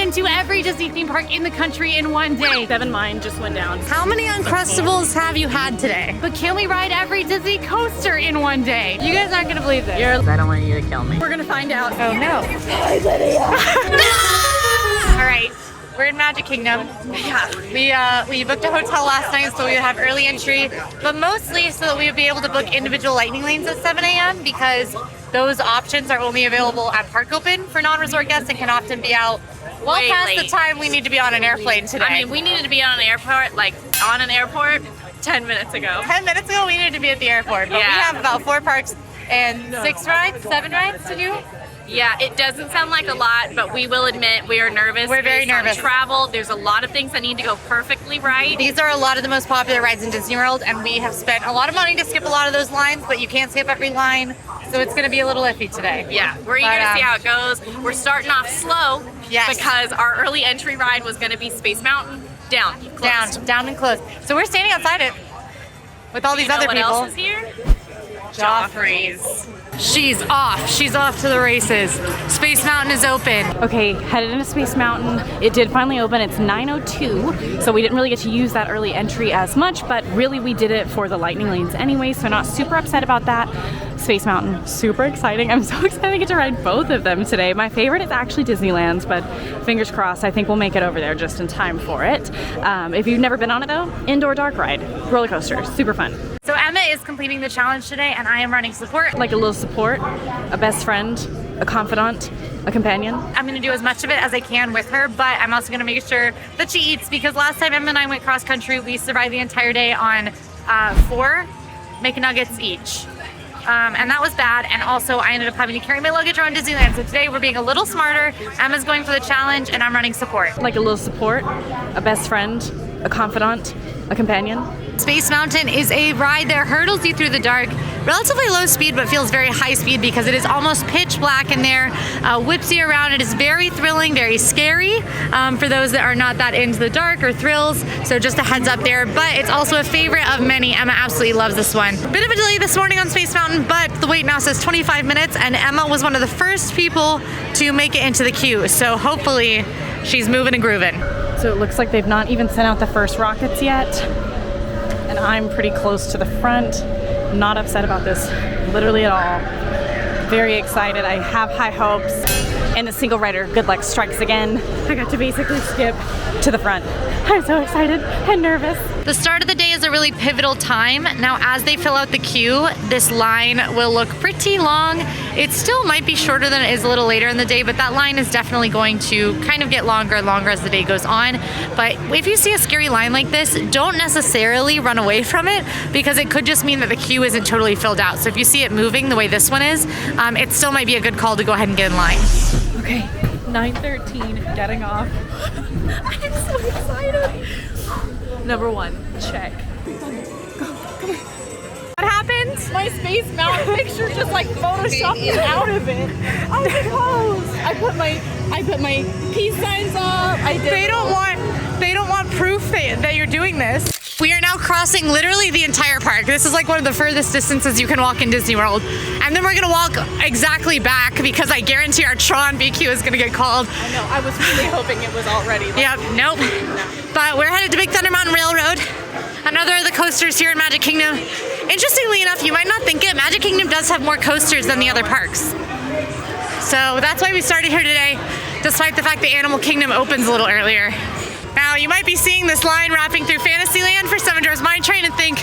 been to every Disney theme park in the country in one day. 7 mine just went down. How many Uncrustables have you had today? But can we ride every Disney coaster in one day? You guys aren't gonna believe this. I don't want you to kill me. We're gonna find out. Oh no. All right, we're in Magic Kingdom. Yeah, we booked a hotel last night so we would have early entry, but mostly so that we would be able to book individual lightning lanes at 7 a.m. because those options are only available at park open for non-resort guests and can often be out well Way past late. the time we need to be on an airplane today. I mean, we needed to be on an airport, 10 minutes ago. 10 minutes ago, we needed to be at the airport, but we Yeah. have about 4 parks and 7 rides to do. Yeah, it doesn't sound like a lot, but we will admit we are nervous. We're very based on nervous. Travel, there's a lot of things that need to go perfectly right. These are a lot of the most popular rides in Disney World, and we have spent a lot of money to skip a lot of those lines, but you can't skip every line, so it's going to be a little iffy today. Yeah, we're eager to see how it goes. We're starting off slow Yes. because our early entry ride was going to be Space Mountain down. Closed. Down and closed. So we're standing outside it with all these You know other what people. else is here? Joffrey's. She's off. She's off to the races. Space Mountain is open. Okay, headed into Space Mountain. It did finally open. It's 9:02, so we didn't really get to use that early entry as much, but really we did it for the lightning lanes anyway, so not super upset about that. Space Mountain, super exciting. I'm so excited to get to ride both of them today. My favorite is actually Disneyland's, but fingers crossed, I think we'll make it over there just in time for it. If you've never been on it though, indoor dark ride, roller coaster, super fun. So Emma is completing the challenge today, and I am running support. Like a little support, a best friend, a confidant, a companion. I'm gonna do as much of it as I can with her, but I'm also gonna make sure that she eats, because last time Emma and I went cross country, we survived the entire day on 4 McNuggets each. And that was bad, and also I ended up having to carry my luggage around Disneyland. So today we're being a little smarter. Emma's going for the challenge, and I'm running support. Like a little support, a best friend, a confidant, a companion. Space Mountain is a ride that hurdles you through the dark, relatively low speed, but feels very high speed because it is almost pitch black in there, whips you around. It is very thrilling, very scary for those that are not that into the dark or thrills, so just a heads up there, but it's also a favorite of many. Emma absolutely loves this one. Bit of a delay this morning on Space Mountain, but the wait now says 25 minutes, and Emma was one of the first people to make it into the queue, so hopefully she's moving and grooving. So it looks like they've not even sent out the first rockets yet. And I'm pretty close to the front. Not upset about this, literally at all. Very excited, I have high hopes. And the single rider good luck strikes again. I got to basically skip to the front. I'm so excited and nervous. The start of the day is a really pivotal time. Now, as they fill out the queue, this line will look pretty long. It still might be shorter than it is a little later in the day, but that line is definitely going to kind of get longer and longer as the day goes on. But if you see a scary line like this, don't necessarily run away from it, because it could just mean that the queue isn't totally filled out. So if you see it moving the way this one is, it still might be a good call to go ahead and get in line. Okay, 9:13, getting off. I'm so excited. Number 1, check. What happened? My Space Mountain picture just photoshopped me out of it. I was close. I put my peace signs up. They don't want proof that you're doing this. We are now crossing literally the entire park. This is like one of the furthest distances you can walk in Disney World. And then we're gonna walk exactly back, because I guarantee our Tron BQ is gonna get called. I know, I was really hoping it was already. Yep, nope. But we're headed to Big Thunder Mountain Railroad, another of the coasters here in Magic Kingdom. Interestingly enough, you might not think it, Magic Kingdom does have more coasters than the other parks. So that's why we started here today, despite the fact that Animal Kingdom opens a little earlier. Now, you might be seeing this line wrapping through Fantasyland for Seven Dwarfs Mine Train and think,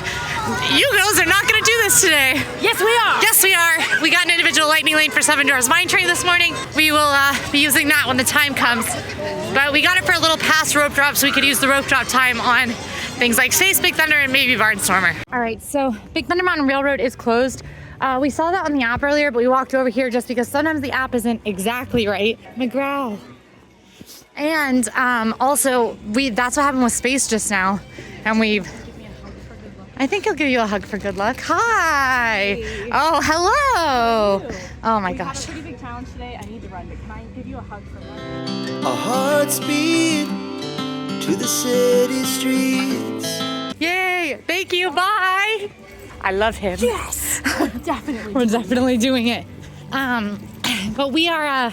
you girls are not going to do this today. Yes, we are. Yes, we are. We got an individual lightning lane for Seven Dwarfs Mine Train this morning. We will be using that when the time comes. But we got it for a little past rope drop, so we could use the rope drop time on things like Space, Big Thunder, and maybe Barnstormer. All right, so Big Thunder Mountain Railroad is closed. We saw that on the app earlier, but we walked over here just because sometimes the app isn't exactly right. McGraw. And also, that's what happened with Space just now. And I think he'll give you a hug for good luck. Hi. Hey. Oh, hello. Oh my gosh. Pretty big challenge today. I need to run, but can I give you a hug for luck? Our hearts beat to the city streets. Yay. Thank you. Bye. I love him. Yes. Definitely. We're definitely doing it. But we are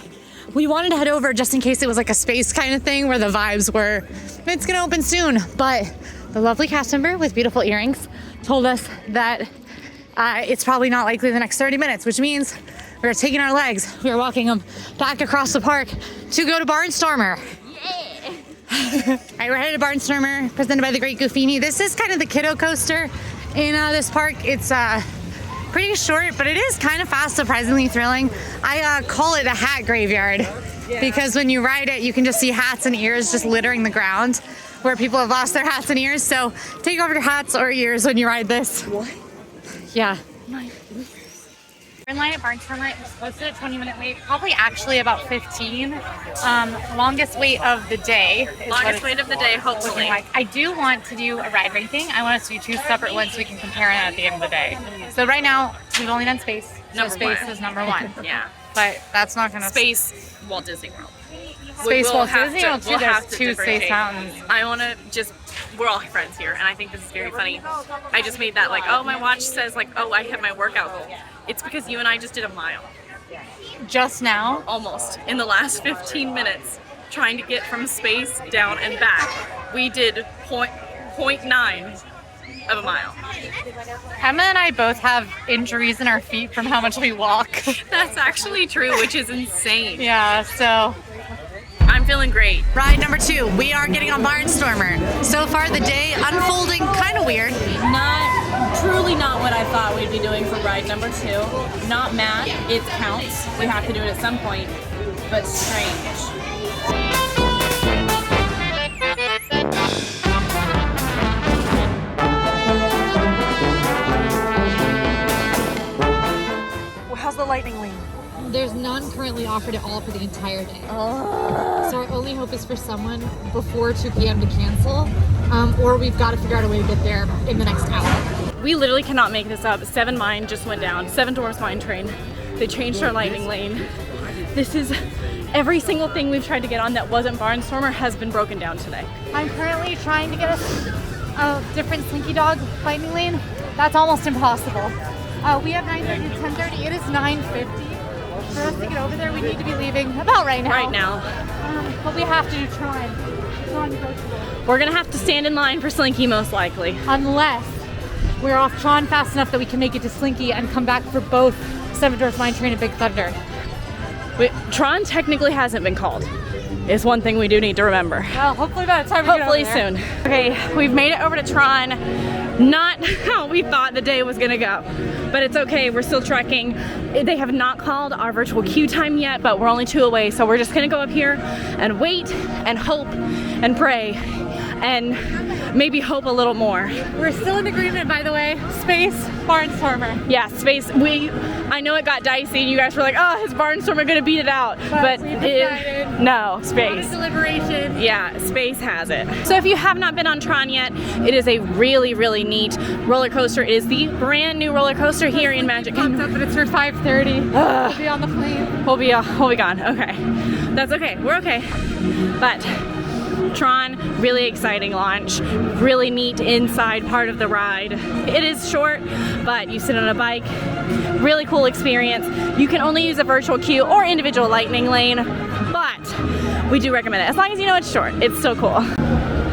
we wanted to head over just in case it was like a space kind of thing where the vibes were, it's gonna open soon. But the lovely cast member with beautiful earrings told us that it's probably not likely the next 30 minutes, which means we're taking our legs, we're walking them back across the park to go to Barnstormer. Yeah. All right, we're headed to Barnstormer, presented by the Great Goofini. This is kind of the kiddo coaster in this park. It's pretty short, but it is kind of fast, surprisingly thrilling. I call it a hat graveyard because when you ride it, you can just see hats and ears just littering the ground where people have lost their hats and ears. So take off your hats or ears when you ride this. What? Yeah. We're in line at Barnstormer. It's posted a 20-minute wait, probably actually about 15. Longest wait of the day. Longest wait of the day, hopefully. Like. I do want to do a ride ranking. I want us to do 2 separate ones so we can compare it at the end of the day. So right now, we've only done Space. So Space is number 1. Yeah. But that's not going to... Space, Walt Disney World. Space Walt Disney World, we'll have to 2 Space Mountains. I want to just... We're all friends here, and I think this is very funny. I just made that like, oh, my watch says like, oh, I hit my workout goal. It's because you and I just did a mile. Just now? Almost. In the last 15 minutes, trying to get from Space down and back. We did 0.9 of a mile. Emma and I both have injuries in our feet from how much we walk. That's actually true, which is insane. Yeah, so... I'm feeling great. Ride number 2, we are getting on Barnstormer. So far the day unfolding kind of weird. Truly not what I thought we'd be doing for ride number 2. Not mad, it counts. We have to do it at some point, but strange. How's the lightning lane? There's none currently offered at all for the entire day. So our only hope is for someone before 2 p.m. to cancel, or we've got to figure out a way to get there in the next hour. We literally cannot make this up. 7 Mine just went down. 7 Dwarfs Mine Train. They changed our lightning lane. This is every single thing we've tried to get on that wasn't Barnstormer has been broken down today. I'm currently trying to get us a different Slinky Dog lightning lane. That's almost impossible. We have 9:30 to 10:30. It is 9:50. For us to get over there, we need to be leaving about right now. Right now. But we have to do Tron. We're gonna have to stand in line for Slinky most likely. Unless we're off Tron fast enough that we can make it to Slinky and come back for both 7 Dwarfs Mine Train and Big Thunder. Tron technically hasn't been called. Is one thing we do need to remember. Well, hopefully by the time we get over there. Soon. Okay, we've made it over to Tron. Not how we thought the day was gonna go, but it's okay, we're still trekking. They have not called our virtual queue time yet, but we're only 2 away, so we're just gonna go up here and wait and hope and pray and maybe hope a little more. We're still in agreement, by the way. Space, Barnstormer. Yeah, Space. I know it got dicey, and you guys were like, "Oh, is Barnstormer gonna beat it out?" But no, Space. Deliberation. Yeah, Space has it. So if you have not been on Tron yet, it is a really, really neat roller coaster. It is the brand new roller coaster here in Magic Kingdom. Up, but it's for 5:30. We'll be on the plane. We'll be gone. Okay, that's okay. We're okay. But Tron, really exciting launch, really neat inside part of the ride. It is short, but you sit on a bike, really cool experience. You can only use a virtual queue or individual lightning lane, but we do recommend it. As long as you know it's short, it's still cool.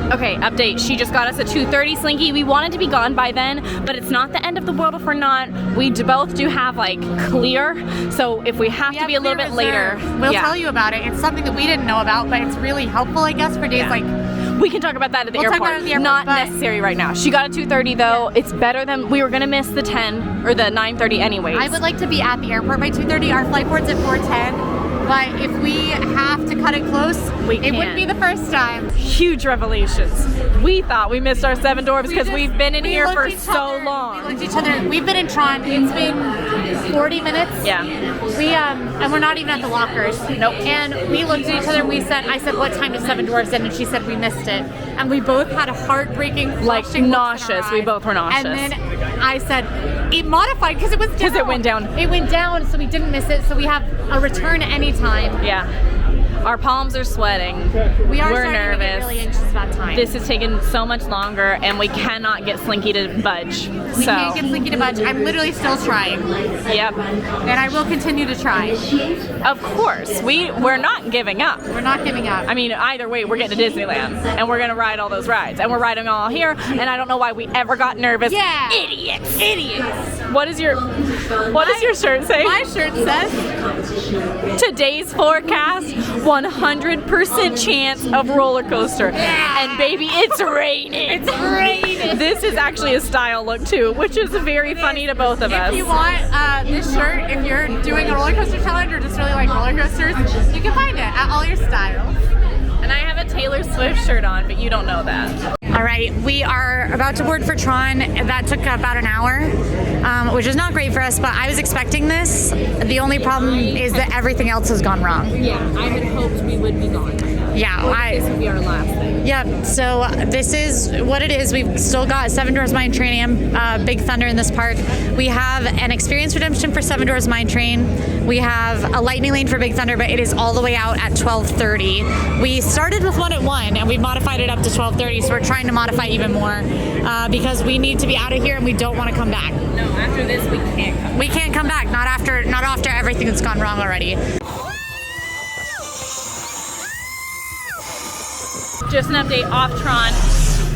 Okay, update. She just got us a 2:30 Slinky. We wanted to be gone by then, but it's not the end of the world if we're not. We both do have like clear, so if we have to be a little bit later, we'll tell you about it. It's something that we didn't know about, but it's really helpful, I guess, for days like... We can talk about that at the airport. Talk about it at the airport. Not necessary right now. She got a 2:30 though. It's better than, we were gonna miss the 10 or the 9:30 anyways. I would like to be at the airport by 2:30. Our flight board's at 4:10. But if we have to cut it close, it wouldn't be the first time. Huge revelations. We thought we missed our 7 Dwarfs because we've been in here for so long. We looked at each other. We've been in Tron. It's been 40 minutes. Yeah. And we're not even at the lockers. Nope. And we looked at each other and I said, what time does 7 Dwarfs end? And she said, we missed it. And we both had a heartbreaking, like nauseous. We both were nauseous. And then I said, it modified because it was down. Because it went down. It went down, so we didn't miss it. So we have a return anytime. Yeah. Our palms are sweating. We are We're starting to get nervous. really anxious about time. This is taking so much longer, and we cannot get Slinky to budge. We can't get Slinky to budge. I'm literally still trying. Yep. And I will continue to try. Of course, we're not giving up. We're not giving up. I mean, either way, we're getting to Disneyland, and we're gonna ride all those rides, and we're riding them all here. And I don't know why we ever got nervous. Yeah. Idiots. Idiots. What does your shirt say? My shirt says Today's forecast: 100% chance of roller coaster. Yeah. And baby, it's raining. it's raining. This is actually a style look too, which is very funny to both of us. If you want this shirt, if you're doing a roller coaster challenge or just really like roller coasters, you can find it at AllEars.net. And I have a Taylor Swift shirt on, but you don't know that. All right, we are about to board for Tron. That took about an hour, which is not great for us, but I was expecting this. The only problem is that everything else has gone wrong. Yeah, I had hoped we would be gone. Yeah, This would be our last thing. Yep, so this is what it is. We've still got Seven Dwarfs Mine Train and Big Thunder in this park. We have an experience redemption for Seven Dwarfs Mine Train. We have a lightning lane for Big Thunder, but it is all the way out at 12:30. We started with one at 1 and we modified it up to 12:30, so we're trying to modify even more because we need to be out of here and we don't want to come back. No, after this we can't come. We can't come back, not after everything that's gone wrong already. Just an update off Tron.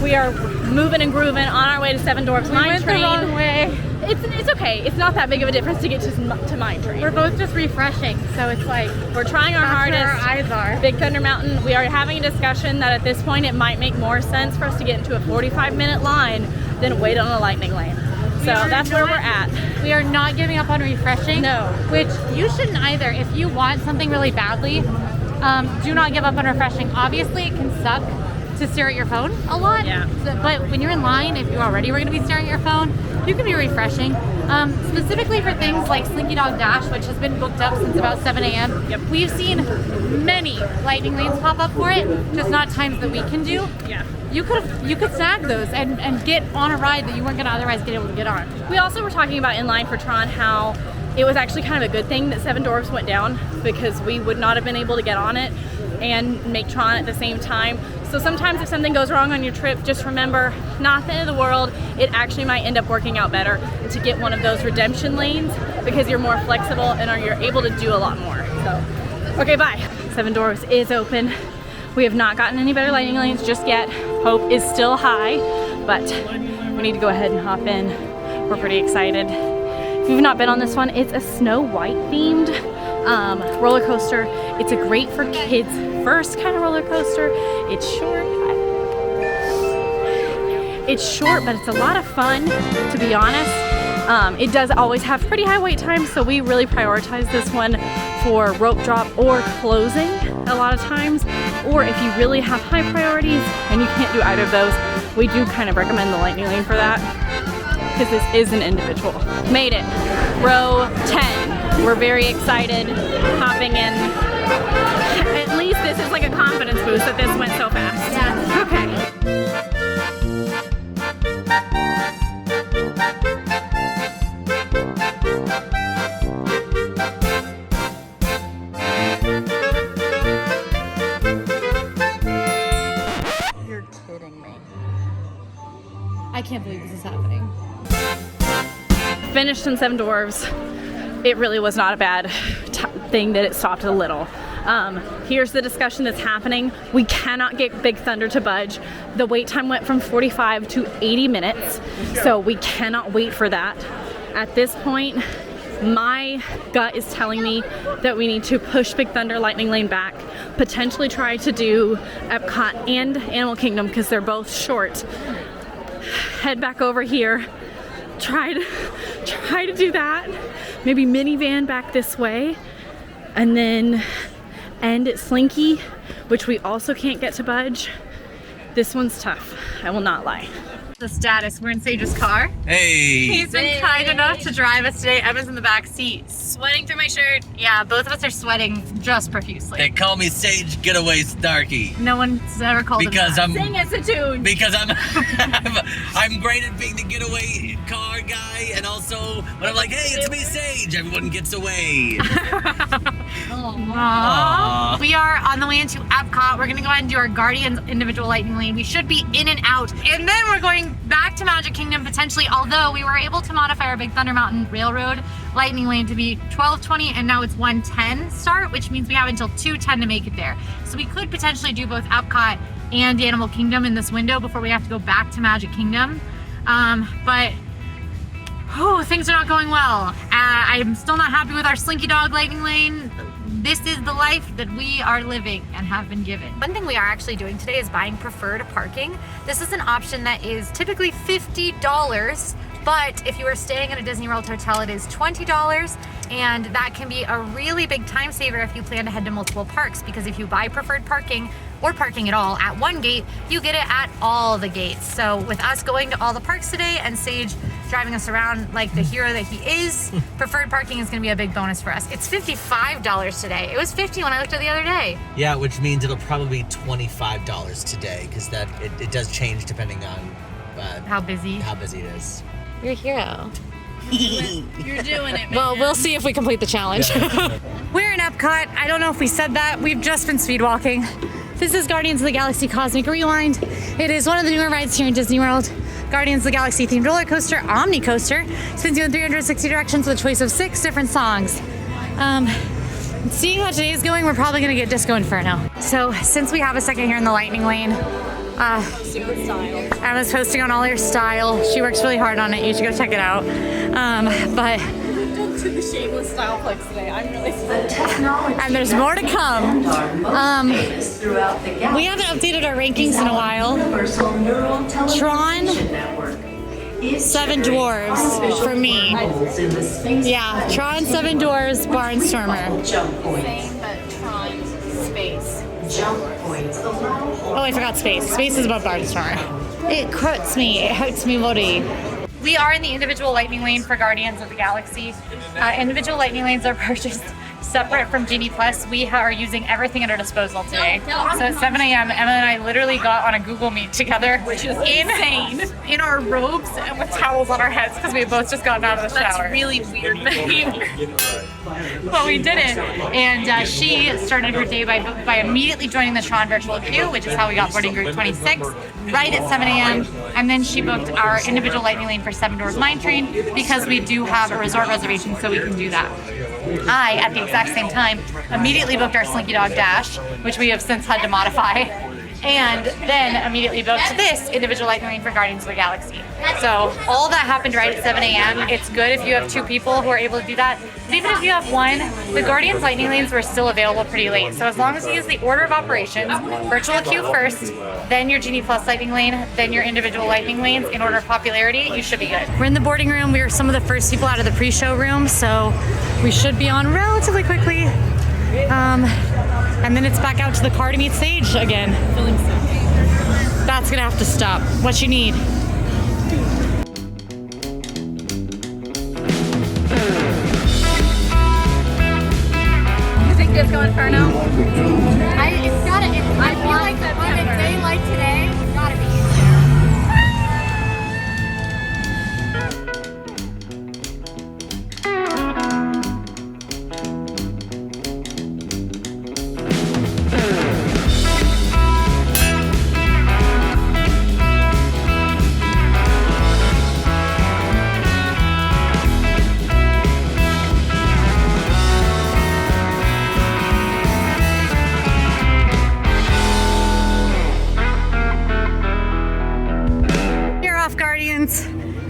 We are moving and grooving on our way to Seven Dwarfs Mine Train. The wrong way. It's okay. It's not that big of a difference to get to Mine Train. We're both just refreshing, so it's like We're trying our that's where hardest. our eyes are. Big Thunder Mountain, we are having a discussion that at this point it might make more sense for us to get into a 45-minute line than wait on a lightning lane. So that's where we're at. We are not giving up on refreshing. No. Which you shouldn't either. If you want something really badly, do not give up on refreshing. Obviously, it can suck to stare at your phone a lot. Yeah. But when you're in line, if you already were going to be staring at your phone, you can be refreshing. Specifically for things like Slinky Dog Dash, which has been booked up since about 7 a.m. Yep. We've seen many lightning lanes pop up for it, just not times that we can do. Yeah. You could snag those and get on a ride that you weren't going to otherwise get able to get on. We also were talking about in line for Tron how it was actually kind of a good thing that Seven Dwarfs went down because we would not have been able to get on it and make Tron at the same time. So sometimes if something goes wrong on your trip, just remember, not the end of the world. It actually might end up working out better to get one of those redemption lanes because you're more flexible and you're able to do a lot more. So, okay, bye. Seven Dwarfs is open. We have not gotten any better lightning lanes just yet. Hope is still high, but we need to go ahead and hop in. We're pretty excited. If you've not been on this one, it's a Snow White themed roller coaster. It's a great for kids first kind of roller coaster. It's short. It's short, but it's a lot of fun, to be honest. It does always have pretty high wait times, so we really prioritize this one for rope drop or closing a lot of times. Or if you really have high priorities and you can't do either of those, we do kind of recommend the lightning lane for that because this is an individual. Made it. Row 10. We're very excited hopping in. At least this is like a confidence boost that this went so fast. Yeah. Okay. You're kidding me. I can't believe this is happening. Finished in Seven Dwarfs. It really was not a bad thing that it stopped a little. Here's the discussion that's happening. We cannot get Big Thunder to budge. The wait time went from 45 to 80 minutes, so we cannot wait for that. At this point, my gut is telling me that we need to push Big Thunder Lightning Lane back, potentially try to do Epcot and Animal Kingdom because they're both short. Head back over here, try to do that. Maybe Minivan back this way, and then end at Slinky, which we also can't get to budge. This one's tough, I will not lie. The status, we're in Sage's car. Hey! He's been kind enough to drive us today. Evan's in the back seat, sweating through my shirt. Yeah, both of us are sweating just profusely. They call me Sage Getaway Starkey. No one's ever called Because him that. Sing us a tune! Because I'm great at being the getaway car guy, and also when I'm like, hey, it's me, Sage, everyone gets away. Aww. We are on the way into Epcot. We're gonna go ahead and do our Guardians individual lightning lane. We should be in and out. And then we're going back to Magic Kingdom potentially, although we were able to modify our Big Thunder Mountain Railroad lightning lane to be 12:20 and now it's 1:10 start, which means we have until 2:10 to make it there. So we could potentially do both Epcot and the Animal Kingdom in this window before we have to go back to Magic Kingdom. But things are not going well. I'm still not happy with our Slinky Dog lightning lane. This is the life that we are living and have been given. One thing we are actually doing today is buying preferred parking. This is an option that is typically $50, but if you are staying at a Disney World hotel, it is $20, and that can be a really big time saver if you plan to head to multiple parks, because if you buy preferred parking or parking at all at one gate, you get it at all the gates. So with us going to all the parks today and Sage driving us around like the hero that he is, preferred parking is gonna be a big bonus for us. It's $55 today. It was $50 when I looked at it the other day. Yeah, which means it'll probably be $25 today, because it does change depending on How busy it is. You're a hero. You're doing it, man. Well, we'll see if we complete the challenge. Yeah. We're in Epcot. I don't know if we said that. We've just been speed walking. This is Guardians of the Galaxy Cosmic Rewind. It is one of the newer rides here in Disney World. Guardians of the Galaxy themed roller coaster, Omni Coaster, spins you in 360 directions with a choice of 6 different songs. Seeing how today's going, we're probably gonna get Disco Inferno. So since we have a second here in the lightning lane, Super style. Emma's posting on AllEars Style. She works really hard on it. You should go check it out. But To the shameless style flex today. I'm really sorry. and there's more to come. We haven't updated our rankings in a while. Tron, 7 Dwarfs for me. Yeah, Tron, 7 Dwarfs, Barnstormer. Same, but Tron space. Oh, I forgot Space. Space is about Barnstormer. It hurts me. It hurts me body. We are in the individual lightning lane for Guardians of the Galaxy. Individual lightning lanes are purchased separate from Genie Plus. We are using everything at our disposal today. So at 7 a.m., Emma and I literally got on a Google Meet together, which is insane, in our robes and with towels on our heads because we had both just gotten out of the shower. That's really weird behavior. But we did it, and she started her day by immediately joining the Tron virtual queue, which is how we got boarding group 26, right at 7 a.m. And then she booked our individual lightning lane for 7 Doors Mine Train because we do have a resort reservation, so we can do that. I, at the exact same time, immediately booked our Slinky Dog Dash, which we have since had to modify, and then immediately booked this individual lightning lane for Guardians of the Galaxy. So all that happened right at 7 a.m. It's good if you have 2 people who are able to do that. But even if you have 1, the Guardians lightning lanes were still available pretty late. So as long as you use the order of operations, virtual queue first, then your Genie Plus lightning lane, then your individual lightning lanes in order of popularity, you should be good. We're in the boarding room. We were some of the first people out of the pre-show room, so we should be on relatively quickly. And then it's back out to the car to meet Sage again. That's gonna have to stop. What you need? You think Disco Inferno? I feel like on a day like today, it's gotta be easier.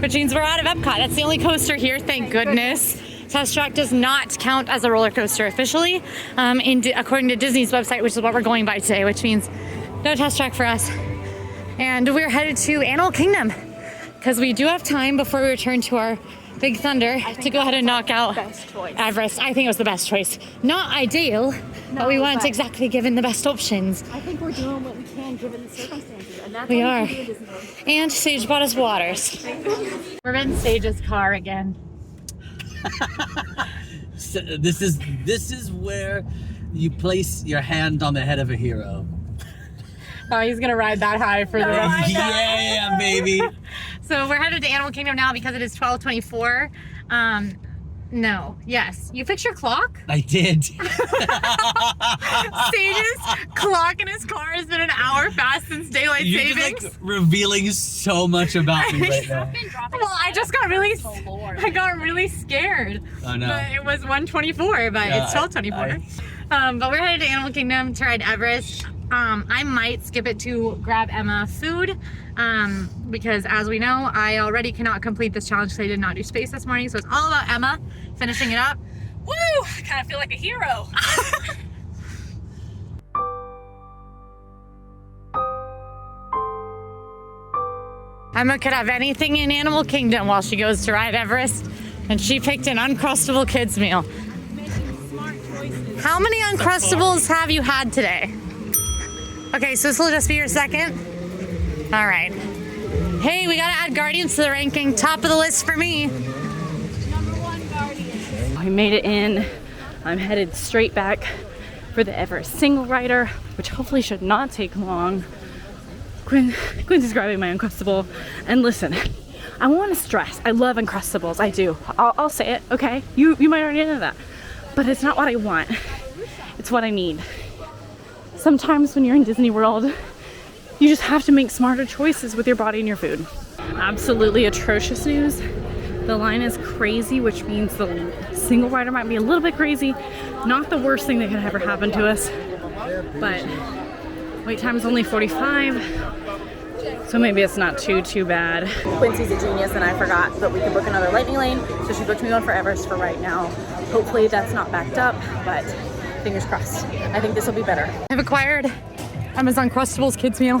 Which means we're out of Epcot. That's the only coaster here, thank goodness. Test Track does not count as a roller coaster officially, according to Disney's website, which is what we're going by today, which means no Test Track for us. And we're headed to Animal Kingdom because we do have time before we return to our Big Thunder to go ahead and knock out Everest. I think it was the best choice. Not ideal, but we weren't exactly given the best options. I think we're doing what we can given the circumstances, and that's We all are. can do at Disney World. And Sage bought us waters. We're in Sage's car again. So this is where you place your hand on the head of a hero. Oh, he's gonna ride that high for the rest. Yeah, baby. So we're headed to Animal Kingdom now because it is 12:24. No. Yes. You fixed your clock? I did. Stage's clock in his car has been an hour fast since daylight You're savings. just like revealing so much about me right now. Well, I just got really, scared. Oh no. But it was 1:24, but Yeah, it's 12:24. But we're headed to Animal Kingdom to ride Everest. I might skip it to grab Emma food because as we know, I already cannot complete this challenge because I did not do space this morning. So it's all about Emma finishing it up. Woo! I kind of feel like a hero. Emma could have anything in Animal Kingdom while she goes to ride Everest, and she picked an Uncrustable kids meal. How many Uncrustables have you had today? Okay, so this will just be your second? All right. Hey, we gotta add Guardians to the ranking. Top of the list for me. I made it in. I'm headed straight back for the Everest single rider, which hopefully should not take long. Quincy's grabbing my Uncrustable. And listen, I want to stress, I love Uncrustables, I do. I'll say it, okay? You might already know that. But it's not what I want. It's what I need. Sometimes when you're in Disney World, you just have to make smarter choices with your body and your food. Absolutely atrocious news. The line is crazy, which means the single rider might be a little bit crazy. Not the worst thing that could ever happen to us, but wait time is only 45, so maybe it's not too bad. Quincy's a genius and I forgot that we could book another lightning lane, so she booked me one for Everest for right now. Hopefully that's not backed up, but fingers crossed. I think this will be better. I've acquired Emma's Uncrustables kids meal.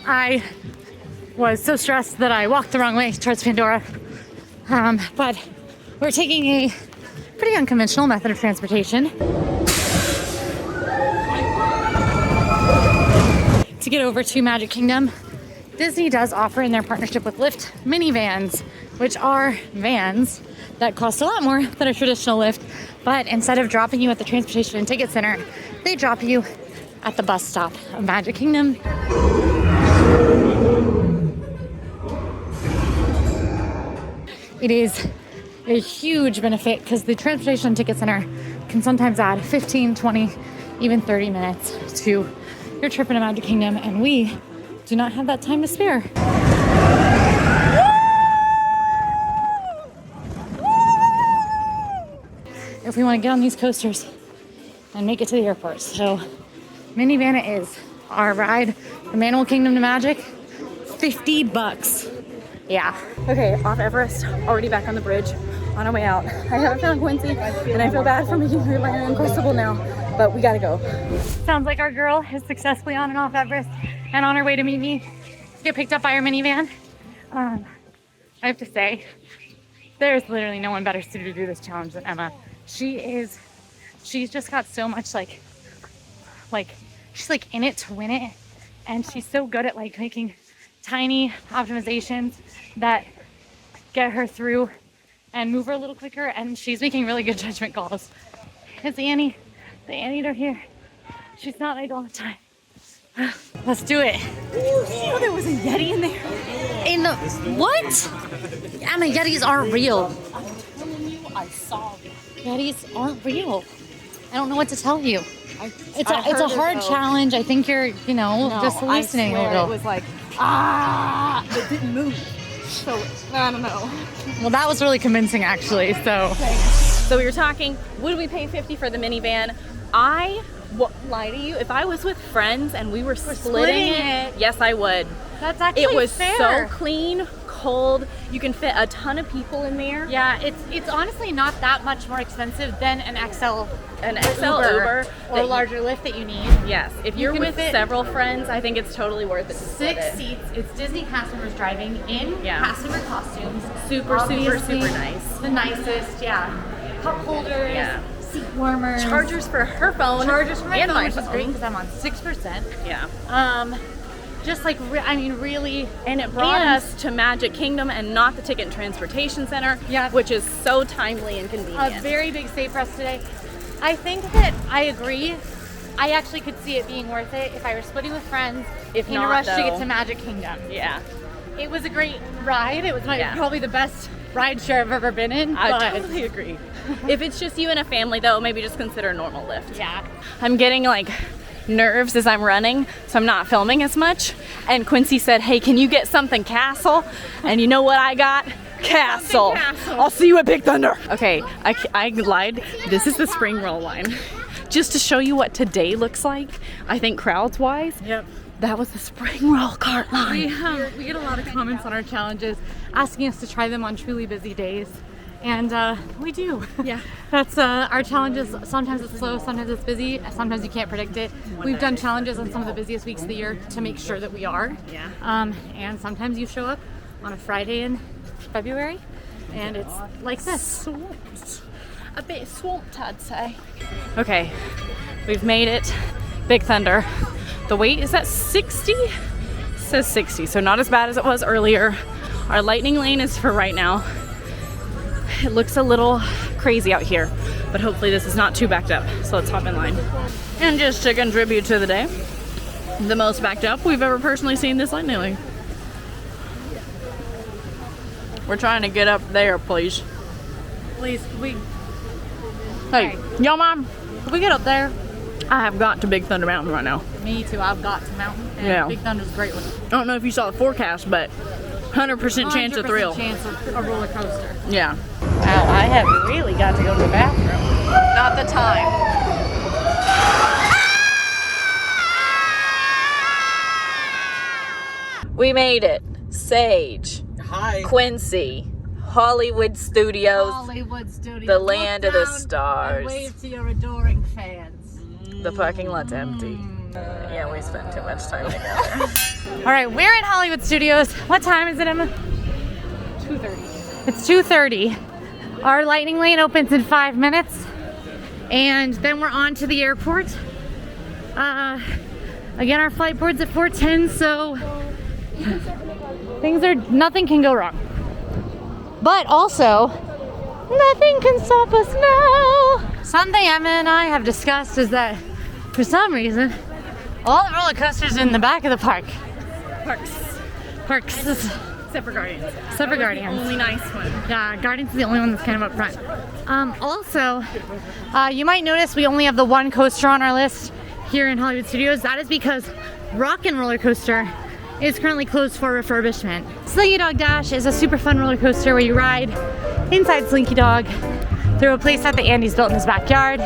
I was so stressed that I walked the wrong way towards Pandora. But we're taking a pretty unconventional method of transportation to get over to Magic Kingdom. Disney does offer in their partnership with Lyft minivans, which are vans that cost a lot more than a traditional Lyft, but instead of dropping you at the transportation and ticket center, they drop you at the bus stop of Magic Kingdom. It is a huge benefit because the transportation and ticket center can sometimes add 15, 20, even 30 minutes to your trip into Magic Kingdom, and we do not have that time to spare. If we want to get on these coasters and make it to the airport. So minivan it is. Our ride from Animal Kingdom to Magic, $50. Yeah. Okay, off Everest, already back on the bridge, on our way out. I haven't found Quincy, and I feel bad for making her my Uncrustable now, but we gotta go. Sounds like our girl is successfully on and off Everest and on her way to meet me to get picked up by our minivan. I have to say, there's literally no one better suited to do this challenge than Emma. She's just got so much she's like in it to win it, and she's so good at like making tiny optimizations that get her through and move her a little quicker, and she's making really good judgment calls. It's Annie, the anteater here. She's not idle all the time. Let's do it. Oh, there was a Yeti in there. In the what? Emma, Yetis aren't real. I'm telling you, I saw it. Yetis aren't real. I don't know what to tell you. It's I a heard hard though. challenge. I think you're, just hallucinating a little. It was like, it didn't move. So, I don't know. Well, that was really convincing, actually. So we were talking, would we pay $50 for the minivan? I won't lie to you, if I was with friends and we were splitting it, yes, I would. That's actually It was fair. so clean, cold. You can fit a ton of people in there. Yeah, it's honestly not that much more expensive than an XL Uber or a larger lift that you need. Yes, if you're can with fit several friends, I think it's totally worth it. to split 6 it. seats. It's Disney cast members driving in Yeah. customer costumes. Super Obviously, nice. The nicest, yeah. Cup holders, Yeah. seat warmers, Chargers for her phone. chargers for my and phone, my which is phone. great because I'm on 6%. Yeah. Just like really, And it brought us to Magic Kingdom and not the Ticket and Transportation Center, Yeah. which is so timely and a convenient. very big save for us today. I think that I agree I actually could see it being worth it if I were splitting with friends If in a not, rush to get though- to Magic Kingdom. Yeah. It was a great ride. It was Yeah. probably the best ride share I've ever been in. I but totally agree. If it's just you and a family though, maybe just consider a normal lift. yeah. I'm getting like nerves as I'm running, so I'm not filming as much. And Quincy said, hey, can you get something castle? And you know what I got? Castle. I'll see you at Big Thunder. Okay, I lied. This is the spring roll line. Just to show you what today looks like, I think crowds wise. Yep. That was the spring roll cart line. We get a lot of comments on our challenges asking us to try them on truly busy days. And we do. Yeah. That's our challenges. Sometimes it's slow, sometimes it's busy, sometimes you can't predict it. We've done challenges on some of the busiest weeks of the year to make sure that we are. Yeah. And sometimes you show up on a Friday in February and it's like this. Swamped. A bit swamped, I'd say. Okay, we've made it. Big Thunder. The wait is at 60? It says 60, so not as bad as it was earlier. Our lightning lane is for right now. It looks a little crazy out here, but hopefully this is not too backed up. So let's hop in line. And just to contribute to the day, the most backed up we've ever personally seen this lightning lane. We're trying to get up there, please. Please, Hey, yo, Mom, if we get up there, I have got to Big Thunder Mountain right now. me too, I've got to mountain. And Yeah. Big Thunder's a great one. I don't know if you saw the forecast, but 100% chance of 100% thrill. chance of a roller coaster. Yeah. Wow, I have really got to go to the bathroom. Not the time. We made it. Sage, Hi. Quincy, Hollywood Studios, Hollywood Studios. the land of the Look down stars. And wave to your adoring fans. The parking lot's empty. Yeah, we spent too much time together. All right, we're in Hollywood Studios. What time is it, Emma? 2:30. It's 2:30. Our lightning lane opens in 5 minutes, and then we're on to the airport. Again, our flight board's at 4:10, so nothing can go wrong. But also, nothing can stop us now. Something Emma and I have discussed is that for some reason, all the roller coasters are in the back of the park. Parks. Except for Guardians. Except for Guardians. Only nice one. Yeah, Guardians is the only one that's kind of up front. Also, you might notice we only have the one coaster on our list here in Hollywood Studios. That is because Rockin' Roller Coaster is currently closed for refurbishment. Slinky Dog Dash is a super fun roller coaster where you ride inside Slinky Dog through a playset that Andy's built in his backyard.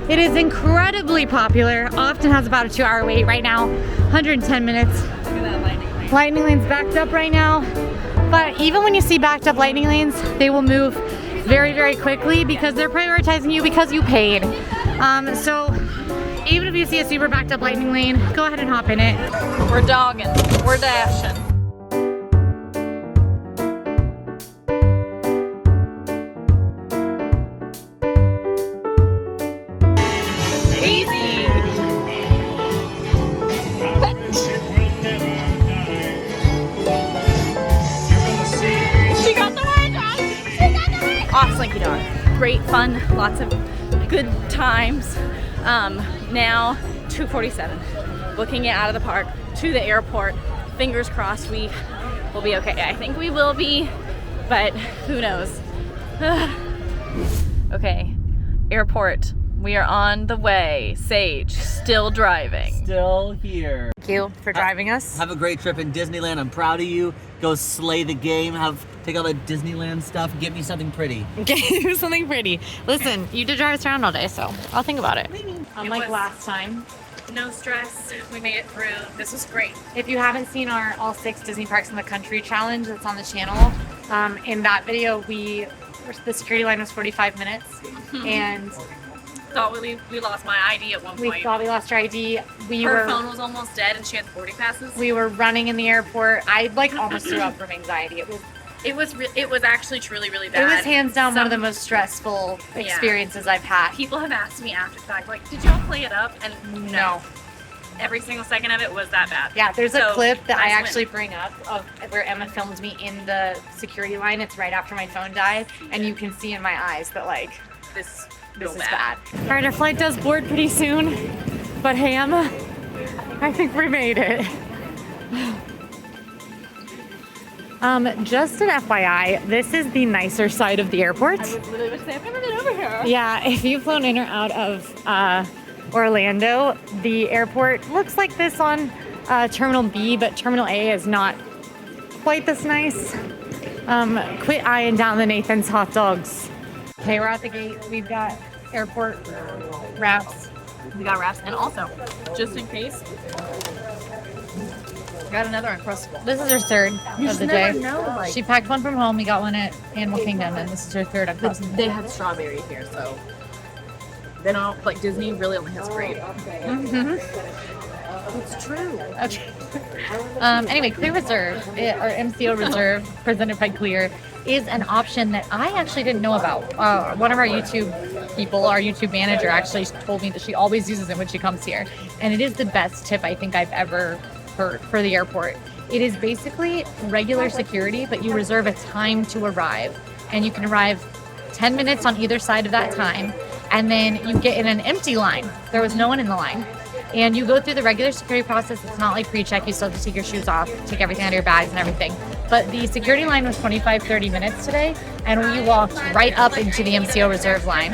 It is incredibly popular, often has about a 2-hour wait right now, 110 minutes. Look at that lightning lane. Lightning lane's backed up right now, but even when you see backed up lightning lanes, they will move very, very quickly because they're prioritizing you because you paid. So even if you see a super backed up lightning lane, go ahead and hop in it. We're dogging. We're dashing. Easy. She got the right dog. She got the right. Off Slinky Dog. Great fun. Lots of good times. Now 2:47. Booking it out of the park to the airport. Fingers crossed we will be okay. I think we will be, but who knows? Okay, airport. We are on the way. Sage, still driving. Still here. Thank you for driving us. Have a great trip in Disneyland. I'm proud of you. Go slay the game. Take all the Disneyland stuff. Get me something pretty. Okay, something pretty. Listen, you did drive us around all day, so I'll think about it. Unlike was- last time. No stress. We made it through. This was great. If you haven't seen our all 6 Disney parks in the country challenge that's on the channel, in that video the security line was 45 minutes, and Thought we lost my ID at one we point. thought we lost our ID. Her phone was almost dead, and she had the boarding passes. We were running in the airport. I almost threw up from anxiety. It was actually truly really bad. It was hands down one of the most stressful experiences I've had. People have asked me after the fact, like, did y'all play it up? And no. Every single second of it was that bad. Yeah, there's a So, clip that I nice win. actually bring up of where Emma filmed me in the security line. It's right after my phone died, and you can see in my eyes that This this is is bad. All right, our flight does board pretty soon. But Ham, I think we made it. Just an FYI, this is the nicer side of the airport. I was literally going to say, I've never been over here. Yeah, if you've flown in or out of Orlando, the airport looks like this on Terminal B, but Terminal A is not quite this nice. Quit eyeing down the Nathan's hot dogs. Okay, we're at the gate. We've got airport wraps. We got wraps, and also, just in case, got another Uncrustable. This is her third of the day. Know, like, She packed one from home. We got one at Animal Kingdom, and this is her third Uncrustable. they have strawberry here, so they don't, like, Disney really only has grape. It's true. Okay. Anyway, Clear Reserve, or MCO Reserve, presented by Clear, is an option that I actually didn't know about. One of our YouTube people, our YouTube manager, actually told me that she always uses it when she comes here. And it is the best tip I think I've ever heard for the airport. It is basically regular security, but you reserve a time to arrive. And you can arrive 10 minutes on either side of that time. And then you get in an empty line. There was no one in the line. And you go through the regular security process. It's not like pre-check. You still have to take your shoes off, take everything out of your bags and everything. But the security line was 25-30 minutes today. And we walked right up into the MCO reserve line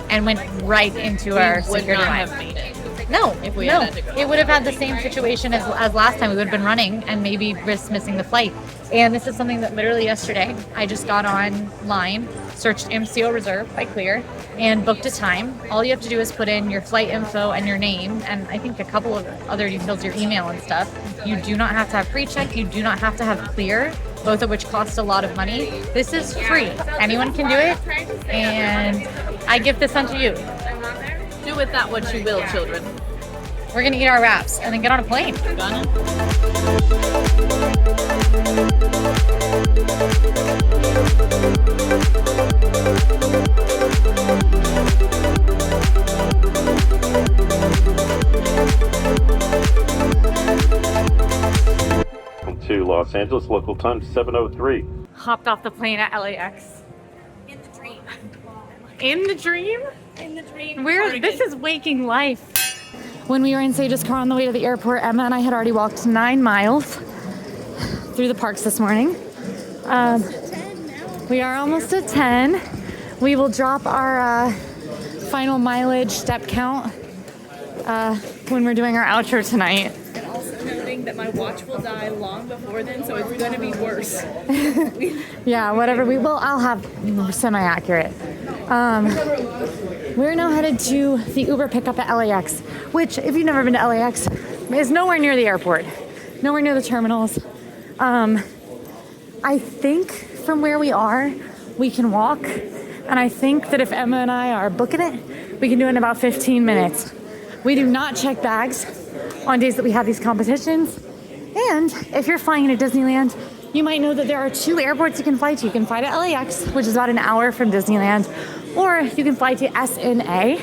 and went right into our security line. Have made it. No, If we no. had to go. It would have had the same situation as last time. We would have been running and maybe risk missing the flight. And this is something that literally yesterday I just got online, searched MCO Reserve by Clear, and booked a time. All you have to do is put in your flight info and your name, and I think a couple of other details, your email and stuff. You do not have to have pre-check. You do not have to have Clear, both of which cost a lot of money. This is free. Anyone can do it, and I give this unto you. Do with that what you will, children. We're gonna eat our wraps and then get on a plane. Gonna. To Los Angeles, local time 7:03. Hopped off the plane at LAX. In the dream. In the dream? In the dream. This is waking life. When we were in Sage's car on the way to the airport, Emma and I had already walked 9 miles through the parks this morning. We are almost at 10. We will drop our final mileage step count when we're doing our outro tonight. And also noting that my watch will die long before then, so it's going to be worse. Yeah, whatever we will, I'll have semi-accurate. We're now headed to the Uber pickup at LAX, which, if you've never been to LAX, is nowhere near the airport, nowhere near the terminals. I think from where we are, we can walk, and I think that if Emma and I are booking it, we can do it in about 15 minutes. We do not check bags on days that we have these competitions, and if you're flying into Disneyland, you might know that there are 2 airports you can fly to. You can fly to LAX, which is about an hour from Disneyland, or you can fly to SNA,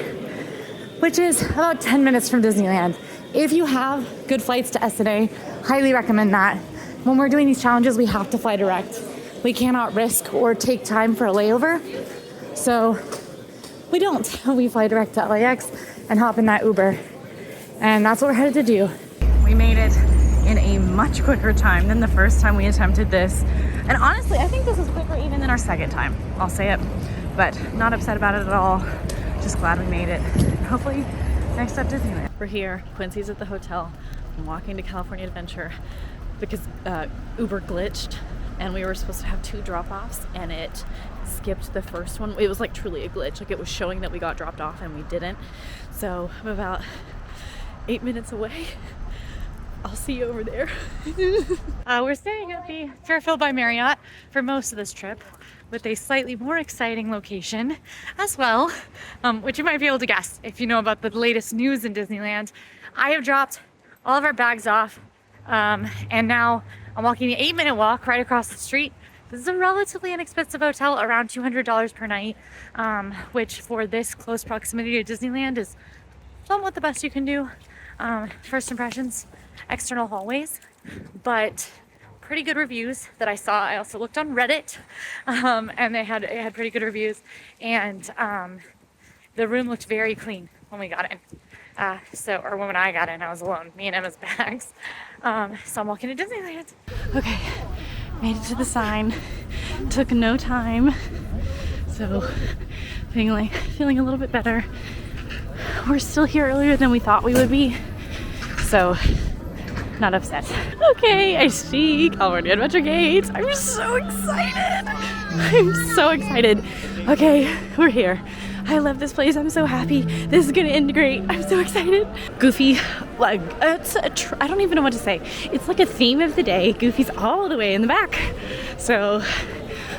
which is about 10 minutes from Disneyland. If you have good flights to SNA, highly recommend that. When we're doing these challenges, we have to fly direct. We cannot risk or take time for a layover, so we don't. We fly direct to LAX and hop in that Uber, and that's what we're headed to do. We made it in a much quicker time than the first time we attempted this. And honestly, I think this is quicker even than our second time. I'll say it, but not upset about it at all. Just glad we made it. Hopefully next up Disneyland. We're here, Quincy's at the hotel. I'm walking to California Adventure because Uber glitched and we were supposed to have 2 drop-offs and it skipped the first one. It was like truly a glitch. Like it was showing that we got dropped off and we didn't. So I'm about 8 minutes away. I'll see you over there. We're staying at the Fairfield by Marriott for most of this trip, with a slightly more exciting location as well, which you might be able to guess if you know about the latest news in Disneyland. I have dropped all of our bags off, and now I'm walking an 8-minute walk right across the street. This is a relatively inexpensive hotel, around $200 per night, which for this close proximity to Disneyland is somewhat the best you can do. First impressions, external hallways, but pretty good reviews that I saw. I also looked on Reddit, and it had pretty good reviews. And The room looked very clean when we got in. Or when I got in, I was alone, me and Emma's bags. So I'm walking to Disneyland. Okay, made it to the sign. Took no time. So feeling a little bit better. We're still here earlier than we thought we would be. So not upset. Okay, I see California Adventure Gate. I'm so excited. I'm so excited. Okay, we're here. I love this place. I'm so happy. This is gonna end great. I'm so excited. Goofy, like I don't even know what to say. It's like a theme of the day. Goofy's all the way in the back. So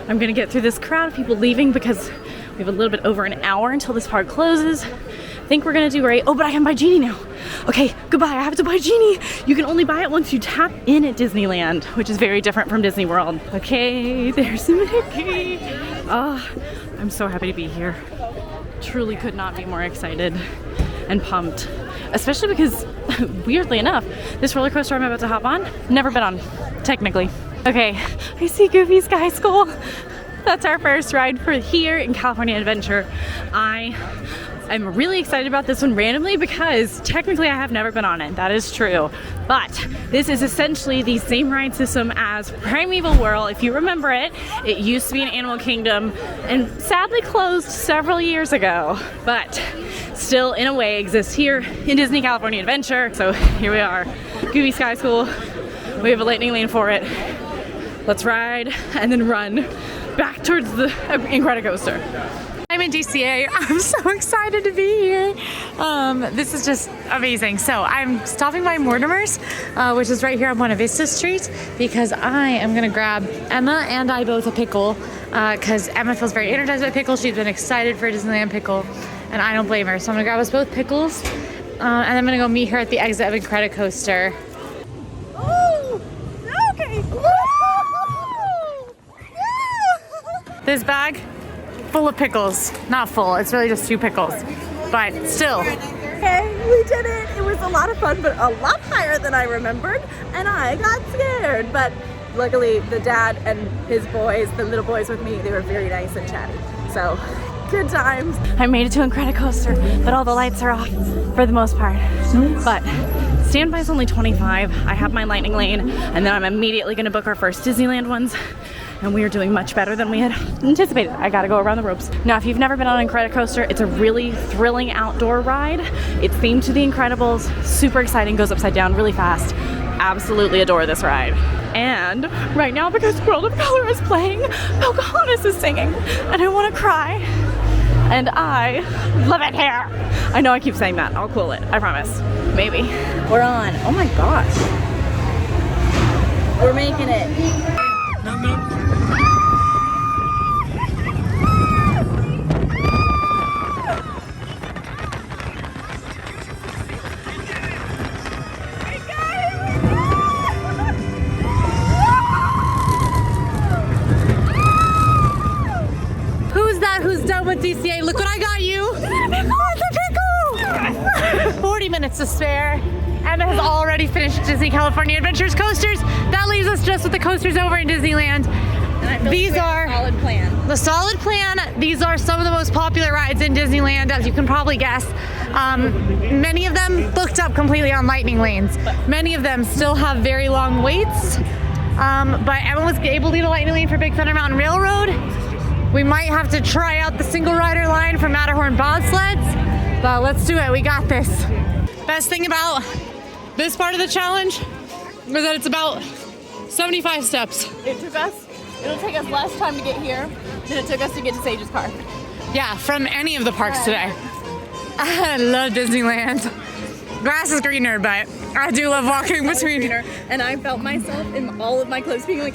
I'm gonna get through this crowd of people leaving because we have a little bit over an hour until this park closes. I think we're gonna do great. Oh, but I can buy Genie now. Okay, goodbye. I have to buy Genie. You can only buy it once you tap in at Disneyland, which is very different from Disney World. Okay, there's Mickey. Oh, I'm so happy to be here. Truly could not be more excited and pumped, especially because weirdly enough, this roller coaster I'm about to hop on, never been on, technically. Okay, I see Goofy Sky School. That's our first ride for here in California Adventure. I'm really excited about this one randomly because technically I have never been on it. That is true. But this is essentially the same ride system as Primeval World. If you remember it, it used to be an Animal Kingdom and sadly closed several years ago, but still in a way exists here in Disney California Adventure. So here we are, Goofy Sky School. We have a lightning lane for it. Let's ride and then run back towards the Incredicoaster. I'm in DCA. I'm so excited to be here. This is just amazing. So I'm stopping by Mortimer's, which is right here on Buena Vista Street, because I am gonna grab Emma and I both a pickle, because Emma feels very energized by pickles. She's been excited for a Disneyland pickle, and I don't blame her. So I'm gonna grab us both pickles, and I'm gonna go meet her at the exit of Incredicoaster. Oh, okay. This bag full of pickles. Not full, it's really just 2 pickles, but still. Okay, we did it. It was a lot of fun, but a lot higher than I remembered, and I got scared. But luckily, the dad and his boys, the little boys with me, they were very nice and chatty. So, good times. I made it to Incredicoaster, but all the lights are off for the most part. But standby is only 25. I have my lightning lane, and then I'm immediately gonna book our first Disneyland ones. And we are doing much better than we had anticipated. I gotta go around the ropes. Now, if you've never been on Incredicoaster, it's a really thrilling outdoor ride. It's themed to The Incredibles, super exciting, goes upside down really fast. Absolutely adore this ride. And right now, because World of Color is playing, Pocahontas is singing, and I wanna cry. And I love it here. I know I keep saying that, I'll cool it, I promise. Maybe. We're on. Oh my gosh. We're making it. Who's done with DCA? Look what I got you! Oh, the pickle! 40 minutes to spare. Emma has already finished Disney California Adventures coasters. That leaves us just with the coasters over in Disneyland. These are solid plan. The solid plan. These are some of the most popular rides in Disneyland, as you can probably guess. Many of them booked up completely on lightning lanes. Many of them still have very long waits. But Emma was able to get a lightning lane for Big Thunder Mountain Railroad. We might have to try out the single rider line for Matterhorn bobsleds, but let's do it. We got this. Best thing about this part of the challenge is that it's about 75 steps. It'll take us less time to get here than it took us to get to Sage's car. Yeah, from any of the parks today. I love Disneyland. Grass is greener, but I do love walking between. And I felt myself in all of my clothes being like,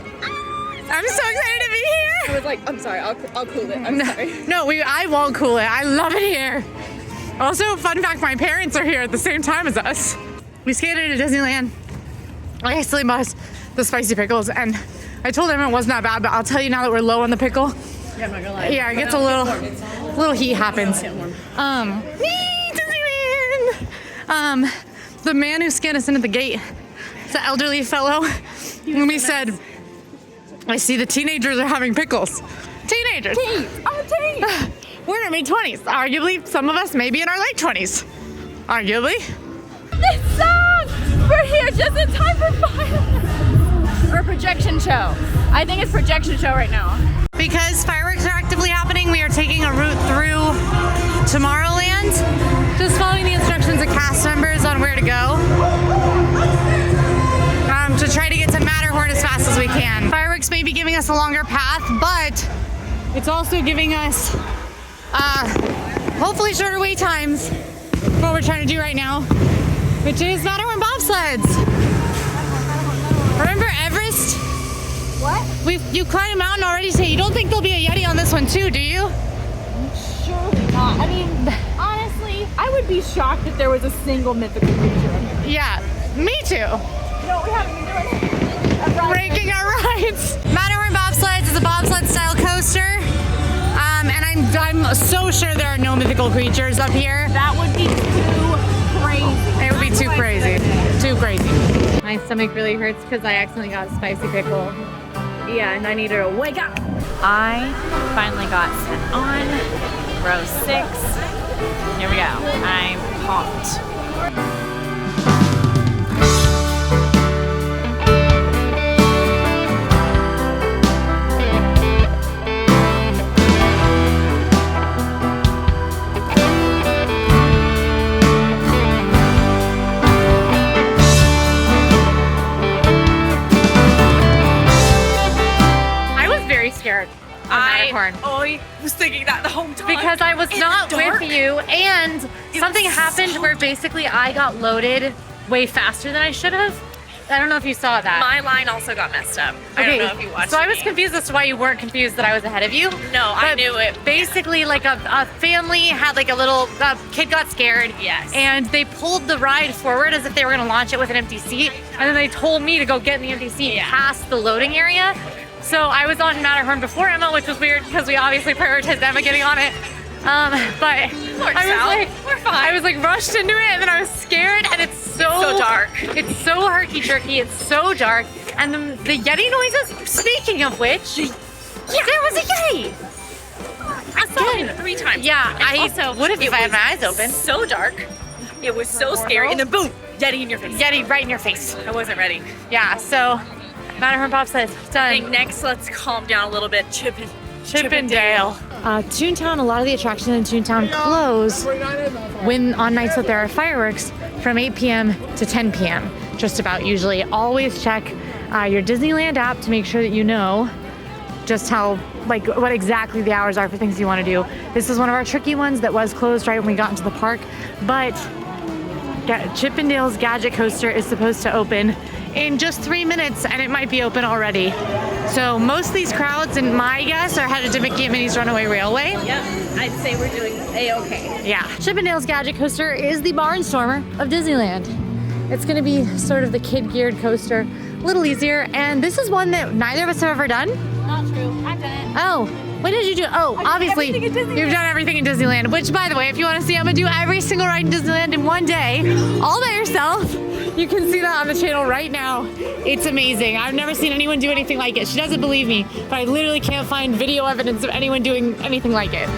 I'm so excited to be here. I was like, I'm sorry, I'll cool it. I'm sorry. No, I won't cool it. I love it here. Also, fun fact, my parents are here at the same time as us. We skated to Disneyland. I hastily bought the spicy pickles, and I told them it wasn't that bad, but I'll tell you now that we're low on the pickle. Yeah, I'm not gonna lie. Yeah, it gets a little heat happens. Disneyland! The man who scanned us into the gate, the elderly fellow, and we said, I see the teenagers are having pickles. Teenagers! Teens! Oh, teens! We're in our mid-20s. Arguably, some of us may be in our late 20s. Arguably. This song! We're here just in time for fireworks. Or projection show. I think it's projection show right now. Because fireworks are actively happening, we are taking a route through Tomorrowland. Just following the instructions of cast members on where to go. To try to get to Matterhorn as fast as we can. Fireworks may be giving us a longer path, but it's also giving us hopefully shorter wait times for what we're trying to do right now, which is Matterhorn bobsleds. Remember Everest? What? You climbed a mountain already today. You don't think there'll be a Yeti on this one too, do you? Surely not. I mean, honestly, I would be shocked if there was a single mythical creature. Yeah, me too. No, we haven't been doing Ranking our rides. Matterhorn bobsleds is a bobsled style coaster. And I'm so sure there are no mythical creatures up here. That would be too crazy. It would be too crazy. Too crazy. My stomach really hurts because I accidentally got a spicy pickle. Yeah, and I need her to wake up. I finally got set on row 6. Here we go. I'm pumped. Scared. I was thinking that the whole time. Because I was not with you, and something happened so where basically I got loaded way faster than I should have. I don't know if you saw that. My line also got messed up. I don't know if you watched So I was me. confused as to why you weren't confused that I was ahead of you. No, I But knew it. Basically, like a family had like a little kid got scared. Yes. And they pulled the ride forward as if they were going to launch it with an empty seat, and then they told me to go get in the empty seat past the loading area. So I was on Matterhorn before Emma, which was weird because we obviously prioritized Emma getting on it. But I was like rushed into it, and then I was scared, and it's so dark. It's so herky-jerky. It's so dark. And the Yeti noises. Speaking of which, there was a Yeti. I saw him 3 times. Yeah, And I also, would have if it I had was my eyes open. So dark. It was so scary, and then boom, Yeti in your face. Yeti right in your face. I wasn't ready. Yeah. So Matterhorn bobsleds done. I think next, let's calm down a little bit. Chippendale. Toontown, a lot of the attractions in Toontown close on nights that there are fireworks from 8 p.m. to 10 p.m. Just about usually. Always check your Disneyland app to make sure that you know just what exactly the hours are for things you want to do. This is one of our tricky ones that was closed right when we got into the park, but Chippendale's Gadget Coaster is supposed to open in just 3 minutes, and it might be open already. So most of these crowds, in my guess, are headed to Mickey and Minnie's Runaway Railway. Yep, I'd say we're doing A-okay. Yeah. Chippendale's Gadget Coaster is the Barnstormer of Disneyland. It's gonna be sort of the kid-geared coaster, a little easier, and this is one that neither of us have ever done. Not true. I've done it. Oh, when did you do? Oh, obviously, you've done everything in Disneyland, which, by the way, if you want to see Emma do every single ride in Disneyland in one day, all by yourself, you can see that on the channel right now. It's amazing. I've never seen anyone do anything like it. She doesn't believe me, but I literally can't find video evidence of anyone doing anything like it.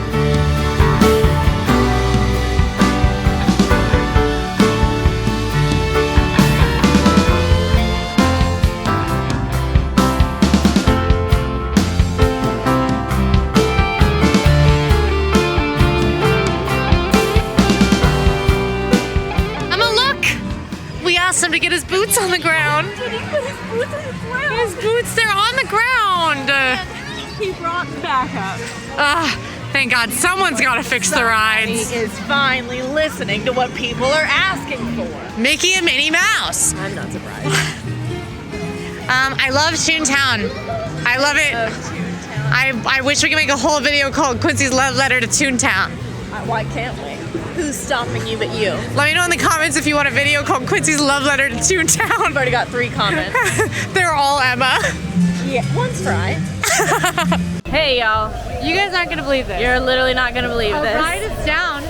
Asked him to get his boots on the ground. Did he put his boots on the ground? His boots, they're on the ground. He brought backup. Thank God, someone's got to fix the rides. He is finally listening to what people are asking for. Mickey and Minnie Mouse. I'm not surprised. I love Toontown. I love it. I wish we could make a whole video called Quincy's Love Letter to Toontown. Why can't we? Who's stopping you but you? Let me know in the comments if you want a video called Quincy's Love Letter to Toontown. I've already got 3 comments. They're all Emma. Yeah, one's right. Hey, y'all. You guys aren't gonna believe this. You're literally not gonna believe Our this. ride is down.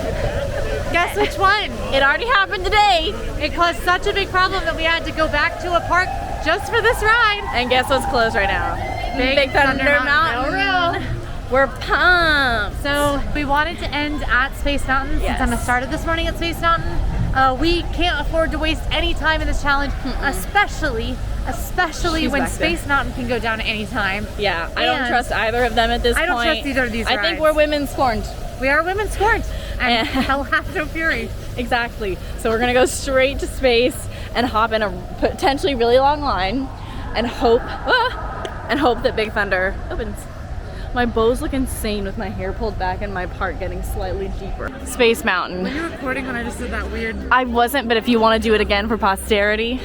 Guess which one? It already happened today. It caused such a big problem that we had to go back to a park just for this ride. And guess what's closed right now? Big Thunder Mountain. We're pumped. So we wanted to end at Space Mountain since Emma started this morning at Space Mountain. We can't afford to waste any time in this challenge, especially when Space Mountain can go down at any time. Yeah, I don't trust either of them at this point. I don't trust either of these rides. I think we're women scorned. We are women scorned, and hell have no fury. Exactly. So we're gonna go straight to space and hop in a potentially really long line and hope that Big Thunder opens. My bows look insane with my hair pulled back and my part getting slightly deeper. Space Mountain. Were you recording when I just did that weird? I wasn't, but if you want to do it again for posterity.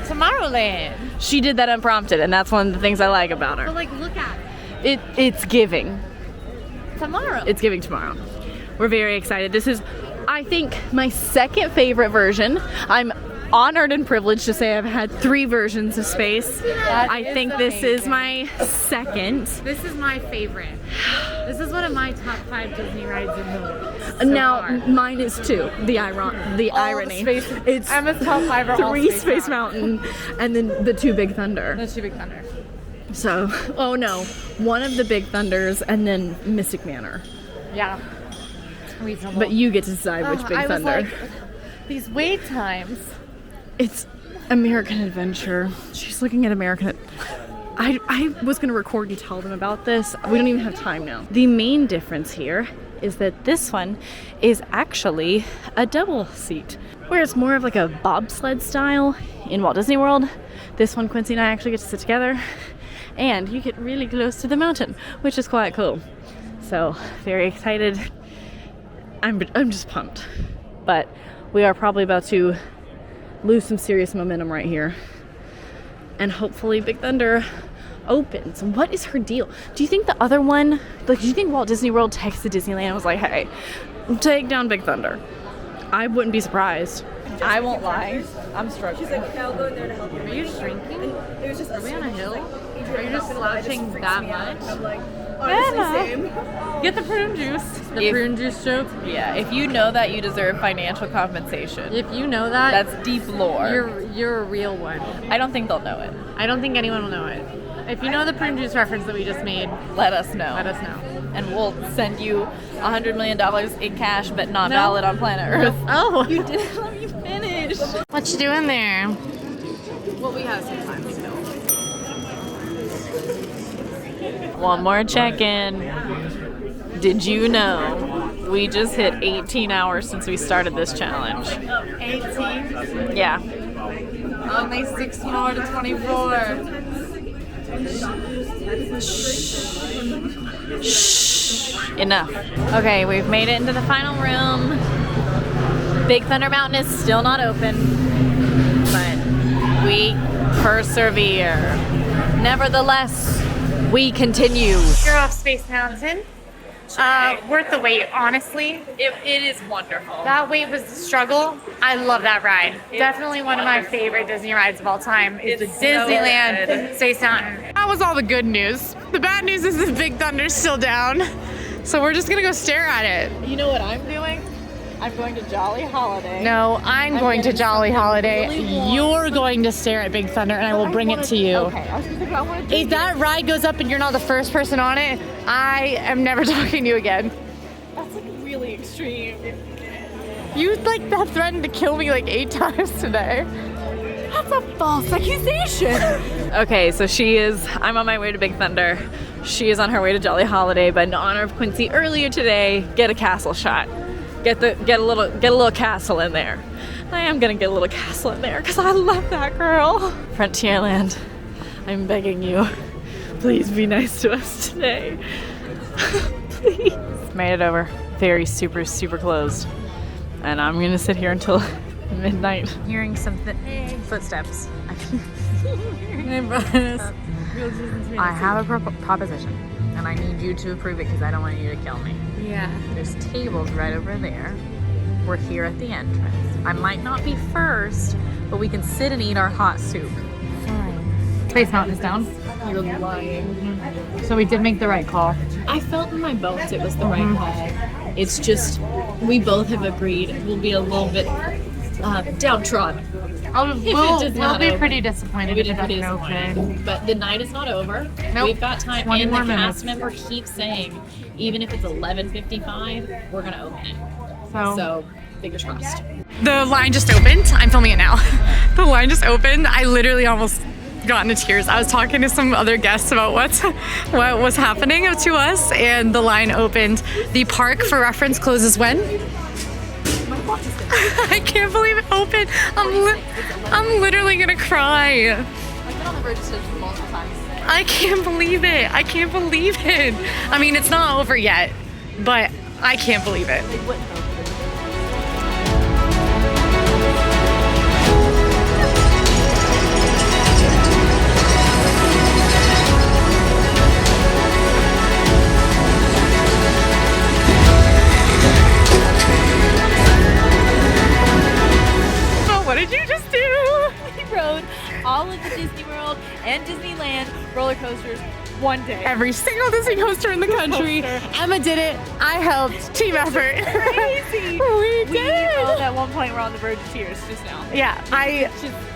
Tomorrowland. She did that unprompted, and that's one of the things I like about her. But like, look at it. It's giving. Tomorrow. It's giving tomorrow. We're very excited. This is, I think, my second favorite version. I'm honored and privileged to say I've had 3 versions of space. I think this is my second. This is my favorite. This is one of my top 5 Disney rides in the world. So now far. mine is 2. The irony. It's Emma's top 5 are all 3 Space Mountain and then the 2 Big Thunder. The 2 Big Thunder. So, oh no, one of the Big Thunders and then Mystic Manor. Yeah. Reasonable. But you get to decide which Big I was Thunder. like, these wait times. It's American Adventure. She's looking at American. I was gonna record you tell them about this. We don't even have time now. The main difference here is that this one is actually a double seat, where it's more of like a bobsled style in Walt Disney World. This one, Quincy and I actually get to sit together, and you get really close to the mountain, which is quite cool. So very excited. I'm just pumped, but we are probably about to lose some serious momentum right here, and hopefully Big Thunder opens. What is her deal? Do you think the other one, like, do you think Walt Disney World texted Disneyland and was like, hey, take down Big Thunder? I wouldn't be surprised. I won't lie. I'm struggling. She's like, okay, I'll go in there to help you. Are you shrinking? It was just Are we on a hill? Are you just slouching that much? I'm like, honestly, same. Get the prune juice. The prune juice joke. Yeah, if you know that, you deserve financial compensation. If you know that, That's deep lore. you're a real one. I don't think they'll know it. I don't think anyone will know it. If you know the prune juice reference that we just made, Let us know. let us know. And we'll send you $100 million in cash, but not valid on planet Earth. Oh, You didn't let me finish. what you doing there? Well, we have some time still. One more check-in. Did you know we just hit 18 hours since we started this challenge? 18. Yeah. Only 6 more to 24. Enough. Okay, we've made it into the final room. Big Thunder Mountain is still not open, but we persevere. Nevertheless, we continue. You're off Space Mountain. Worth the wait, honestly. It is wonderful. That wait was the struggle. I love that ride. Definitely one of my favorite Disney rides of all time is the Disneyland Space Mountain. That was all the good news. The bad news is the Big Thunder's still down. So we're just gonna go stare at it. You know what I'm doing? I'm going to Jolly Holiday. No, I'm going to Jolly Holiday. You're going to stare at Big Thunder and I will bring it to you. Okay, I was gonna think I want to. If that ride goes up and you're not the first person on it, I am never talking to you again. That's like really extreme. You like have threatened to kill me like 8 times today. That's a false accusation. Okay, so I'm on my way to Big Thunder. She is on her way to Jolly Holiday, but in honor of Quincy earlier today, get a castle shot. Get a little castle in there. I am gonna get a little castle in there because I love that girl. Frontierland, I'm begging you, please be nice to us today. Please. Made it over. Very super closed. And I'm gonna sit here until midnight. Hearing some footsteps. I have a proposition, and I need you to approve it because I don't want you to kill me. Yeah. There's tables right over there. We're here at the entrance. I might not be first, but we can sit and eat our hot soup. Space Mountain is down. You're lying. So we did make the right call. I felt in my bones it was the right call. It's just, we both have agreed we'll be a little bit downtrodden We'll be pretty disappointed if it doesn't open. But the night is not over. Nope. We've got time. 20 And the more cast minutes. member keeps saying, even if it's 11:55, we're gonna open it. So fingers crossed. The line just opened. I'm filming it now. The line just opened. I literally almost got into tears. I was talking to some other guests about what was happening to us, and the line opened. The park, for reference, closes when? I can't believe it opened. I'm literally gonna cry. I've been on the verge of stitching multiple times. I can't believe it. I can't believe it. I mean, it's not over yet, but I can't believe it. What did you just do? We rode all of the Disney World and Disneyland roller coasters one day. Every single Disney coaster in the country. Emma did it. I helped. Team effort. Crazy. We We did. both at one point were on the verge of tears just now. Yeah, I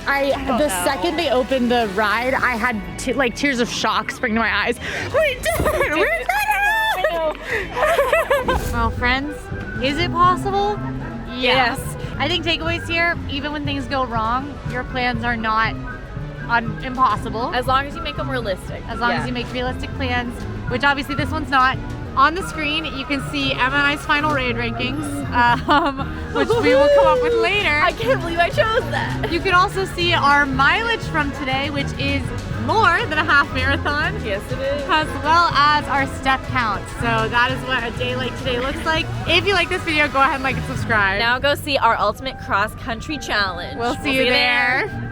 don't the know. second they opened the ride, I had like tears of shock spring to my eyes. We did it. We did it. Well, friends, is it possible? Yes. I think takeaways here, even when things go wrong, your plans are not impossible. As long as you make them realistic. As long as you make realistic plans, which obviously this one's not. On the screen, you can see Emma and I's final raid rankings, which we will come up with later. I can't believe I chose that. You can also see our mileage from today, which is more than a half marathon. Yes, it is. As well as our step count. So that is what a day like today looks like. If you like this video, go ahead and like and subscribe. Now go see our ultimate cross country challenge. We'll see you there.